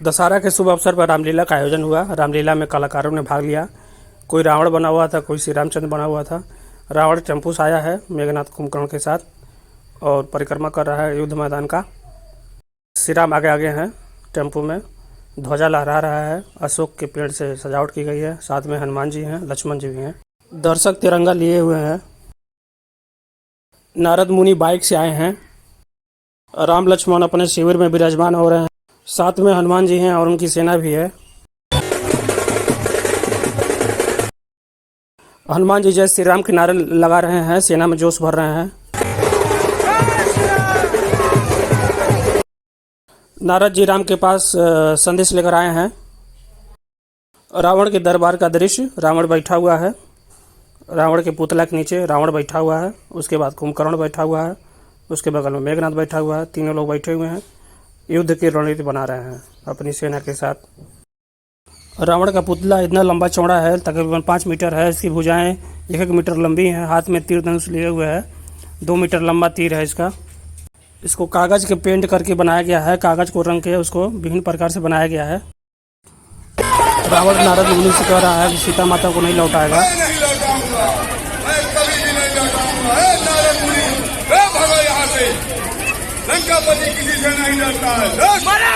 दशहरा के शुभ अवसर पर रामलीला का आयोजन हुआ। रामलीला में कलाकारों ने भाग लिया। कोई रावण बना हुआ था, कोई श्री रामचंद्र बना हुआ था। रावण टेम्पू से आया है मेघनाथ कुंभकर्ण के साथ और परिक्रमा कर रहा है युद्ध मैदान का। श्री राम आगे आगे हैं टेम्पू में, ध्वजा लहरा रहा है। अशोक के पेड़ से सजावट की गई है। साथ में हनुमान जी हैं, लक्ष्मण जी भी हैं। दर्शक तिरंगा लिए हुए हैं। नारद मुनि बाइक से आए हैं। राम लक्ष्मण अपने शिविर में विराजमान हो रहे हैं। साथ में हनुमान जी हैं और उनकी सेना भी है। हनुमान जी जय श्री राम के नारे लगा रहे हैं, सेना में जोश भर रहे हैं। नारद जी राम के पास संदेश लेकर आए हैं। रावण के दरबार का दृश्य, रावण बैठा हुआ है। रावण के पुतला के नीचे रावण बैठा हुआ है। उसके बाद कुंभकर्ण बैठा हुआ है। उसके बगल में मेघनाथ बैठा हुआ है। तीनों लोग बैठे हुए हैं, युद्ध की रणनीति बना रहे हैं अपनी सेना के साथ। रावण का पुतला इतना लंबा चौड़ा है, तकरीबन 5 मीटर है। इसकी भुजाएं 1-1 मीटर लंबी हैं। हाथ में तीर धनुष लिए हुए है। 2 मीटर लंबा तीर है इसका। इसको कागज के पेंट करके बनाया गया है। कागज को रंग के उसको विभिन्न प्रकार से बनाया गया है। रावण नारद मुनि से कह रहा है कि सीता माता को नहीं लौटाएगा।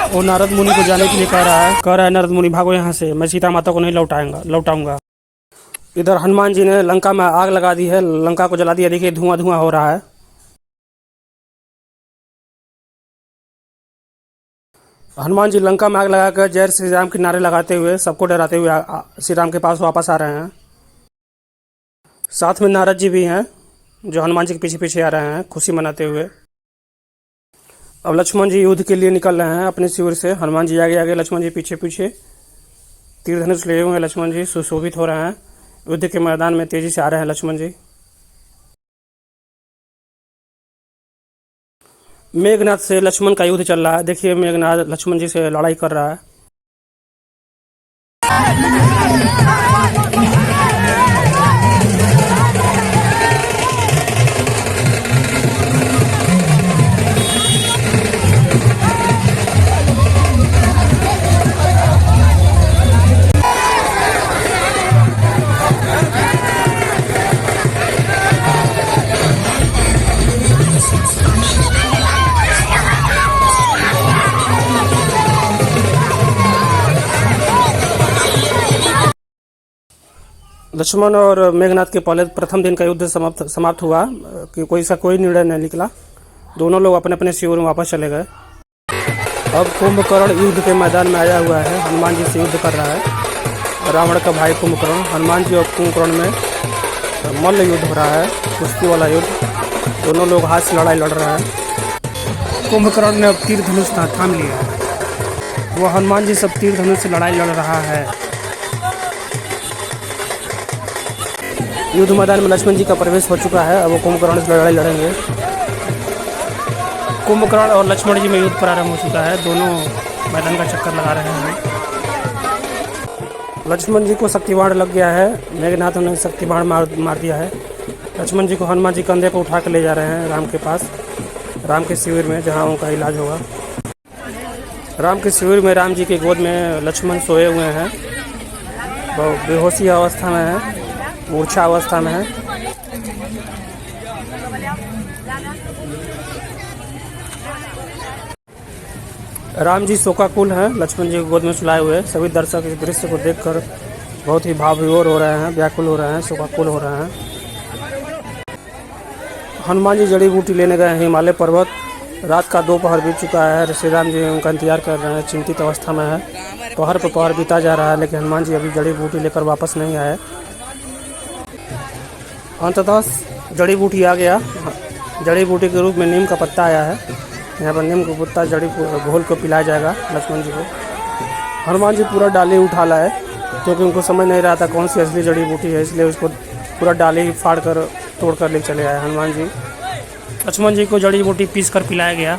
वो नारद मुनि को जाने के लिए कह रहा है नारद मुनि भागो यहाँ से, मैं सीता माता को नहीं लौटाऊंगा। इधर हनुमान जी ने लंका में आग लगा दी है, लंका को जला दिया। देखिए धुआं धुआं हो रहा है। हनुमान जी लंका में आग लगाकर जय श्री राम के नारे लगाते हुए, सबको डराते हुए श्री राम के पास वापस आ रहे हैं। साथ में नारद जी भी हैं जो हनुमान जी के पीछे पीछे आ रहे हैं खुशी मनाते हुए। अब लक्ष्मण जी युद्ध के लिए निकल रहे हैं अपने शिविर से। हनुमान जी आगे आगे, लक्ष्मण जी पीछे पीछे। तीर धनुष लिए हुए हैं लक्ष्मण जी, सुशोभित हो रहे हैं। युद्ध के मैदान में तेजी से आ रहे हैं लक्ष्मण जी। मेघनाथ से लक्ष्मण का युद्ध चल रहा है। देखिए मेघनाथ लक्ष्मण जी से लड़ाई कर रहा है। लक्ष्मण और मेघनाथ के पहले प्रथम दिन का युद्ध समाप्त हुआ कि कोई निर्णय नहीं निकला। दोनों लोग अपने अपने शिविर में वापस चले गए। अब कुंभकर्ण युद्ध के मैदान में आया हुआ है। हनुमान जी से युद्ध कर रहा है। रावण का भाई कुंभकर्ण। हनुमान जी और कुंभकर्ण में मल्ल युद्ध हो रहा है, कुश्ती वाला युद्ध। दोनों लोग हाथ से लड़ाई लड़ रहे हैं। कुंभकर्ण ने अब तीर धनुष थाम लिया है। वो हनुमान जी सब तीर धनुष से लड़ाई लड़ रहा है। युद्ध मैदान में लक्ष्मण जी का प्रवेश हो चुका है। अब वो कुंभकर्ण से लड़ाई लड़ेंगे। कुंभकर्ण और लक्ष्मण जी में युद्ध प्रारंभ हो चुका है। दोनों मैदान का चक्कर लगा रहे हैं। लक्ष्मण जी को शक्तिबाण लग गया है। मेघनाथ ने शक्तिबाण मार दिया है। लक्ष्मण जी को हनुमान जी कंधे पर उठा कर ले जा रहे हैं राम के पास, राम के शिविर में जहाँ उनका इलाज होगा। राम के शिविर में राम जी की गोद में लक्ष्मण सोए हुए हैं। वो बेहोशी अवस्था में है, मूर्छा अवस्था में है। राम जी शोकाकुल हैं, लक्ष्मण जी को गोद में सुलाए हुए। सभी दर्शक इस दृश्य को देखकर बहुत ही भावविभोर हो रहे हैं, व्याकुल हो रहे हैं, शोकाकुल हो रहे हैं। हनुमान जी जड़ी बूटी लेने गए हैं हिमालय पर्वत। रात का 2 पहर बीत चुका है। श्री राम जी उनका इंतजार कर रहे हैं, चिंतित अवस्था में है। पहर पर पहर बीता जा रहा है, लेकिन हनुमान जी अभी जड़ी बूटी लेकर वापस नहीं आए। अंततः जड़ी बूटी आ गया। जड़ी बूटी के रूप में नीम का पत्ता आया है। यहाँ पर नीम का पत्ता जड़ी घोल को पिलाया जाएगा लक्ष्मण जी को। हनुमान जी पूरा डाली उठा लाए, क्योंकि उनको समझ नहीं रहा था कौन सी असली जड़ी बूटी है, इसलिए उसको पूरा डाली फाड़ कर तोड़ कर ले चले आए हनुमान जी। लक्ष्मण जी को जड़ी बूटी पीस कर पिलाया गया।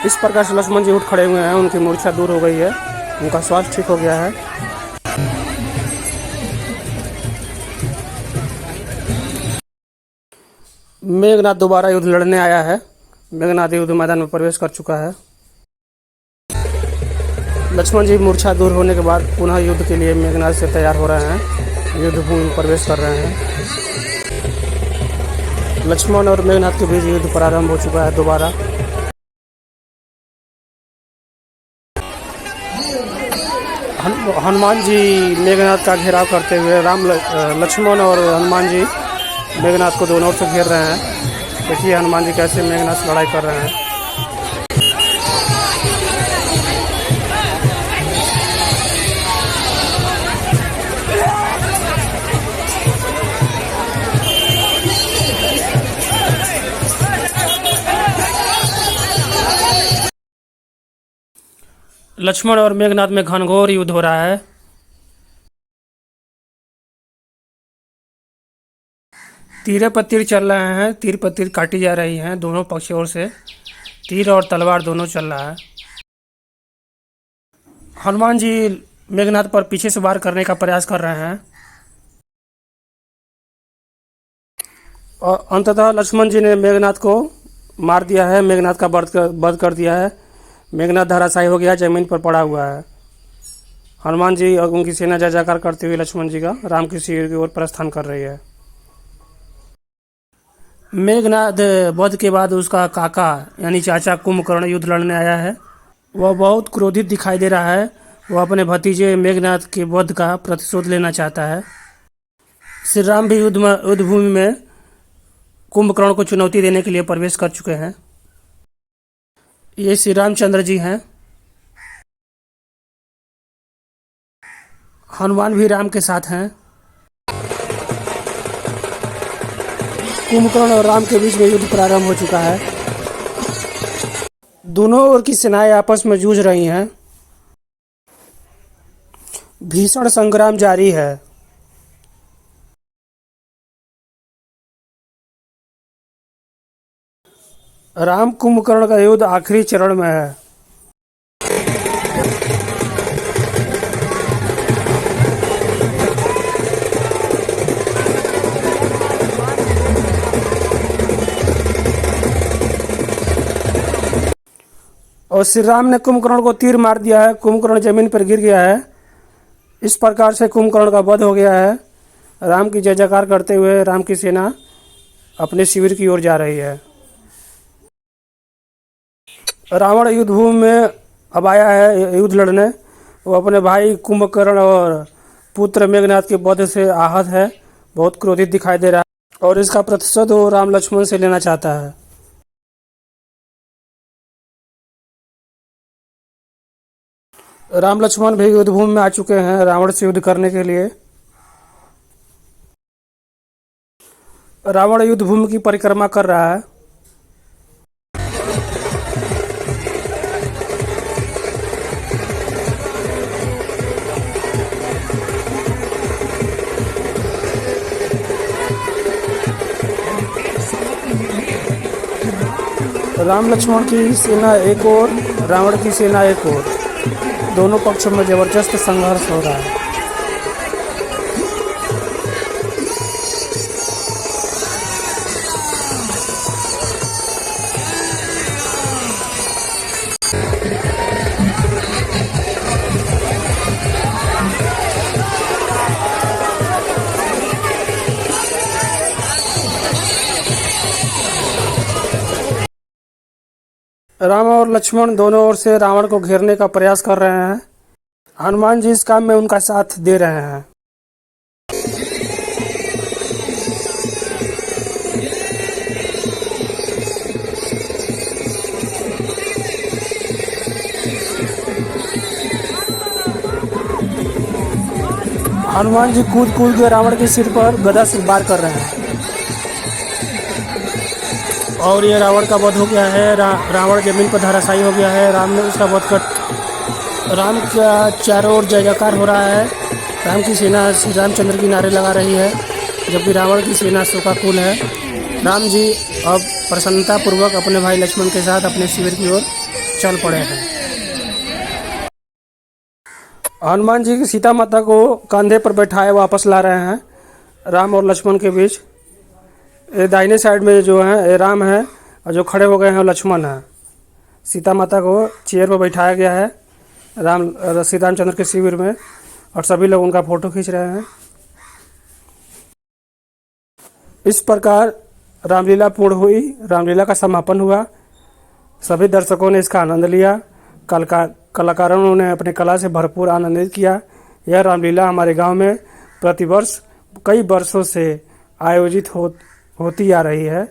इस प्रकार से लक्ष्मण जी उठ खड़े हुए हैं। उनकी मूर्छा दूर हो गई है, उनका स्वास्थ्य ठीक हो गया है। मेघनाथ दोबारा युद्ध लड़ने आया है। मेघनाथ युद्ध मैदान में प्रवेश कर चुका है। लक्ष्मण जी मूर्छा दूर होने के बाद पुनः युद्ध के लिए मेघनाद से तैयार हो रहे हैं, युद्ध भूमि में प्रवेश कर रहे हैं। लक्ष्मण और मेघनाद के बीच युद्ध प्रारंभ हो चुका है दोबारा। हनुमान जी मेघनाद का घेराव करते हुए लक्ष्मण और हनुमान जी मेघनाद को दोनों ओर से घेर रहे हैं। देखिए हनुमान जी कैसे मेघनाद से लड़ाई कर रहे हैं। लक्ष्मण और मेघनाद में घनघोर युद्ध हो रहा है। तीर पर तीर चल रहे हैं, तीर पर तीर काटी जा रही हैं, दोनों पक्षों से तीर और तलवार दोनों चल रहा है। हनुमान जी मेघनाद पर पीछे से वार करने का प्रयास कर रहे हैं और अंततः लक्ष्मण जी ने मेघनाद को मार दिया है, मेघनाद का वध कर दिया है। मेघनाद धराशायी हो गया, जमीन पर पड़ा हुआ है। हनुमान जी और उनकी सेना जय जयकार करते हुए लक्ष्मण जी का राम की शिविर की ओर प्रस्थान कर रही है। मेघनाद वध के बाद उसका काका यानी चाचा कुंभकर्ण युद्ध लड़ने आया है। वह बहुत क्रोधित दिखाई दे रहा है। वह अपने भतीजे मेघनाद के वध का प्रतिशोध लेना चाहता है। श्री राम भी युद्ध भूमि में कुंभकर्ण को चुनौती देने के लिए प्रवेश कर चुके हैं। ये श्री रामचंद्र जी हैं। हनुमान भी राम के साथ हैं। कुंभकर्ण और राम के बीच में युद्ध प्रारंभ हो चुका है। दोनों ओर की सेनाएं आपस में जूझ रही हैं। भीषण संग्राम जारी है। राम कुंभकर्ण का युद्ध आखिरी चरण में है। और श्री राम ने कुंभकर्ण को तीर मार दिया है। कुंभकर्ण जमीन पर गिर गया है। इस प्रकार से कुंभकर्ण का वध हो गया है। राम की जय जयकार करते हुए राम की सेना अपने शिविर की ओर जा रही है। रावण युद्ध भूमि में अब आया है युद्ध लड़ने। वो अपने भाई कुंभकर्ण और पुत्र मेघनाद के वध से आहत है, बहुत क्रोधित दिखाई दे रहा है और इसका प्रतिशोध वो राम लक्ष्मण से लेना चाहता है। राम लक्ष्मण भी युद्ध भूमि में आ चुके हैं रावण से युद्ध करने के लिए। रावण युद्ध भूमि की परिक्रमा कर रहा है। राम लक्ष्मण की सेना एक ओर, रावण की सेना एक ओर, दोनों पक्षों में जबरदस्त संघर्ष हो रहा है। राम और लक्ष्मण दोनों ओर से रावण को घेरने का प्रयास कर रहे हैं। हनुमान जी इस काम में उनका साथ दे रहे हैं। हनुमान जी कूद कूद के रावण के सिर पर गदा से वार कर रहे हैं और ये रावण का वध हो गया है। रावण जमीन पर धराशायी हो गया है। राम ने उसका वध कर राम का चारों ओर जय जयकार हो रहा है। राम की सेना श्री रामचंद्र की नारे लगा रही है, जबकि रावण की सेना शोकाकुल है। राम जी अब प्रसन्नतापूर्वक अपने भाई लक्ष्मण के साथ अपने शिविर की ओर चल पड़े हैं। हनुमान जी की सीता माता को कंधे पर बैठाए वापस ला रहे हैं राम और लक्ष्मण के बीच। ये दाहिने साइड में जो है ये राम है और जो खड़े हो गए हैं लक्ष्मण है। सीता माता को चेयर पर बैठाया गया है श्री रामचंद्र के शिविर में, और सभी लोग उनका फोटो खींच रहे हैं। इस प्रकार रामलीला पूर्ण हुई, रामलीला का समापन हुआ। सभी दर्शकों ने इसका आनंद लिया। कलाकारों ने अपने कला से भरपूर आनंदित किया। यह रामलीला हमारे गांव में प्रतिवर्ष कई वर्षों से आयोजित होती आ रही है।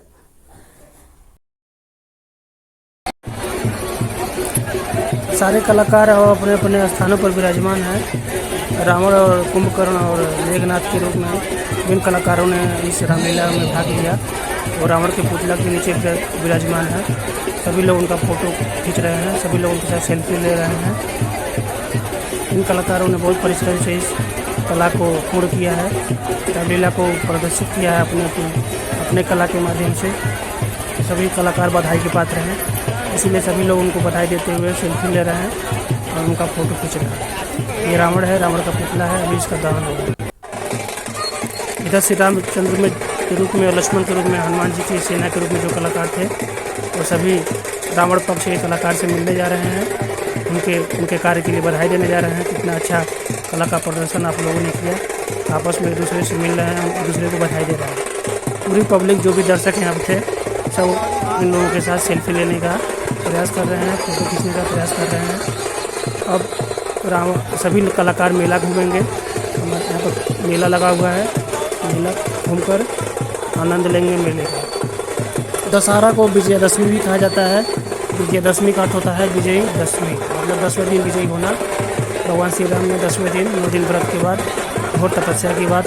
सारे कलाकार अपने अपने स्थानों पर विराजमान हैं। रावण और कुंभकर्ण और मेघनाथ के रूप में विभिन्न कलाकारों ने इस रामलीला में भाग लिया और रावण के पुतला के नीचे विराजमान है। सभी लोग उनका फोटो खींच रहे हैं, सभी लोग उनके साथ सेल्फी ले रहे हैं। इन कलाकारों ने बहुत परिश्रम से इस कला को पूर्ण किया है, रामलीला को प्रदर्शित किया है अपने कला के माध्यम से। सभी कलाकार बधाई के पात्र हैं, इसीलिए सभी लोग उनको बधाई देते हुए सेल्फी ले रहे हैं और उनका फोटो खींच रहे हैं। ये रावण है, रावण का पुतला है, अभी इसका दहन होगा। इधर श्री रामचंद्र के रूप में और लक्ष्मण के रूप में हनुमान जी की सेना के रूप में जो कलाकार थे वो सभी रावण पक्ष के कलाकार से मिलने जा रहे हैं। उनके कार्य के लिए बधाई देने जा रहे हैं। कितना अच्छा कला का प्रदर्शन आप लोगों ने किया। आपस में एक दूसरे से मिल रहे हैं, एक दूसरे को बधाई दे रहे हैं। पूरी पब्लिक जो भी दर्शक यहाँ पे थे सब इन लोगों के साथ सेल्फी लेने का प्रयास कर रहे हैं, फोटो खींचने का प्रयास कर रहे हैं। अब सभी कलाकार मेला घूमेंगे। हमारे यहाँ पर मेला लगा हुआ है, मेला घूमकर आनंद लेंगे मेले का। दशहरा को विजयदशमी भी कहा जाता है। विजयदशमी का अर्थ होता है विजयी दशमी, मतलब 10वें दिन विजयी होना। भगवान श्री राम ने 10वें दिन 9 दिन व्रत के बाद, घोर तपस्या के बाद,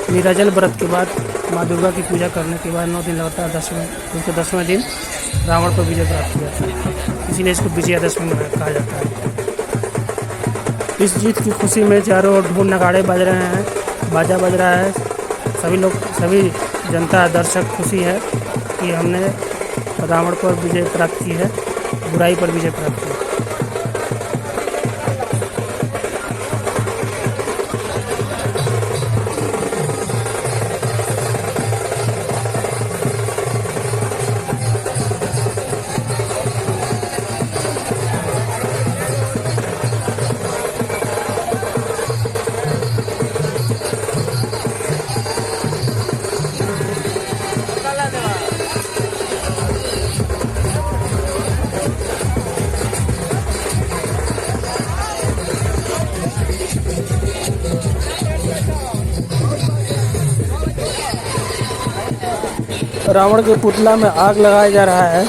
निराजल व्रत के बाद, माँ दुर्गा की पूजा करने के बाद 9 दिन लगातार 10वें दिन रावण पर विजय प्राप्त किया था। इसीलिए इसको विजयादशमी कहा जाता है। इस जीत की खुशी में चारों ओर ढोल नगाड़े बज रहे हैं, बाजा बज रहा है। सभी जनता दर्शक खुशी है कि हमने रावण पर विजय प्राप्त की है, बुराई पर विजय प्राप्त की है। रावण के पुतला में आग लगाया जा रहा है।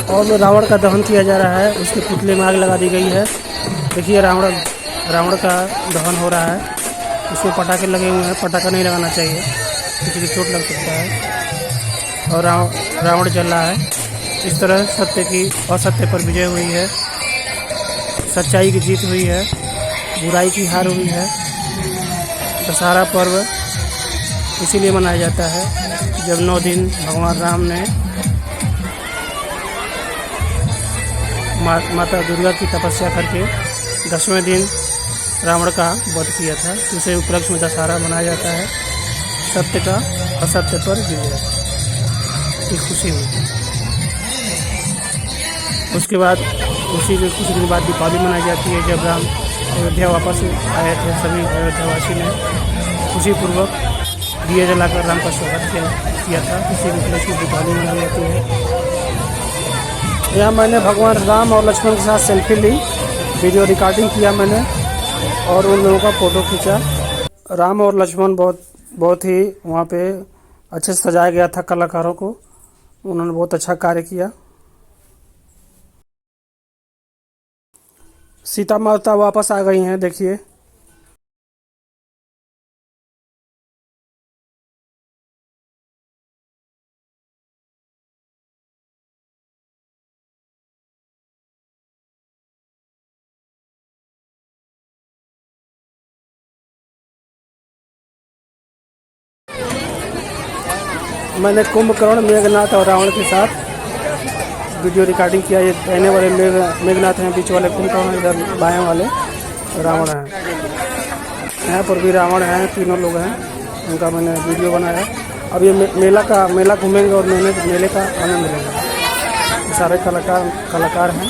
और रावण का दहन किया जा रहा है, उसके पुतले में आग लगा दी गई है। देखिए रावण का दहन हो रहा है। उसमें पटाखे लगे हुए हैं, पटाखा नहीं लगाना चाहिए, किसी की चोट लग सकता है। और रावण जल रहा है। इस तरह सत्य की असत्य पर विजय हुई है, सच्चाई की जीत हुई है, बुराई की हार हुई है। दशहरा पर्व इसीलिए मनाया जाता है जब 9 दिन भगवान राम ने माता दुर्गा की तपस्या करके 10वें दिन रावण का वध किया था। उसे उपलक्ष्य में दशहरा मनाया जाता है। सत्य का असत्य पर विजय की खुशी हुई। उसके बाद उसी के कुछ दिन बाद दीपावली मनाई जाती है, जब राम अयोध्या वापस आए थे। सभी अयोध्यावासी ने खुशीपूर्वक दिए जलाकर राम का स्वागत किया था। इसी के उपलक्ष्य में दीपावली मनाई जाती है। यहाँ मैंने भगवान राम और लक्ष्मण के साथ सेल्फी ली, वीडियो रिकॉर्डिंग किया मैंने और उन लोगों का फ़ोटो खींचा। राम और लक्ष्मण बहुत ही वहाँ पे अच्छे से सजाया गया था कलाकारों को। उन्होंने बहुत अच्छा कार्य किया। सीता माता वापस आ गई हैं, देखिए। मैंने कुंभकर्ण, मेघनाथ और रावण के साथ वीडियो रिकॉर्डिंग किया। ये दाहिने वाले मेघनाथ हैं, बीच वाले कुंभकर्ण, इधर बाएं वाले रावण हैं। यहाँ पर भी रावण हैं, तीनों लोग हैं, उनका मैंने वीडियो बनाया। अब ये मेला घूमेंगे और मेले का आनंद लेंगे। सारे कलाकार हैं।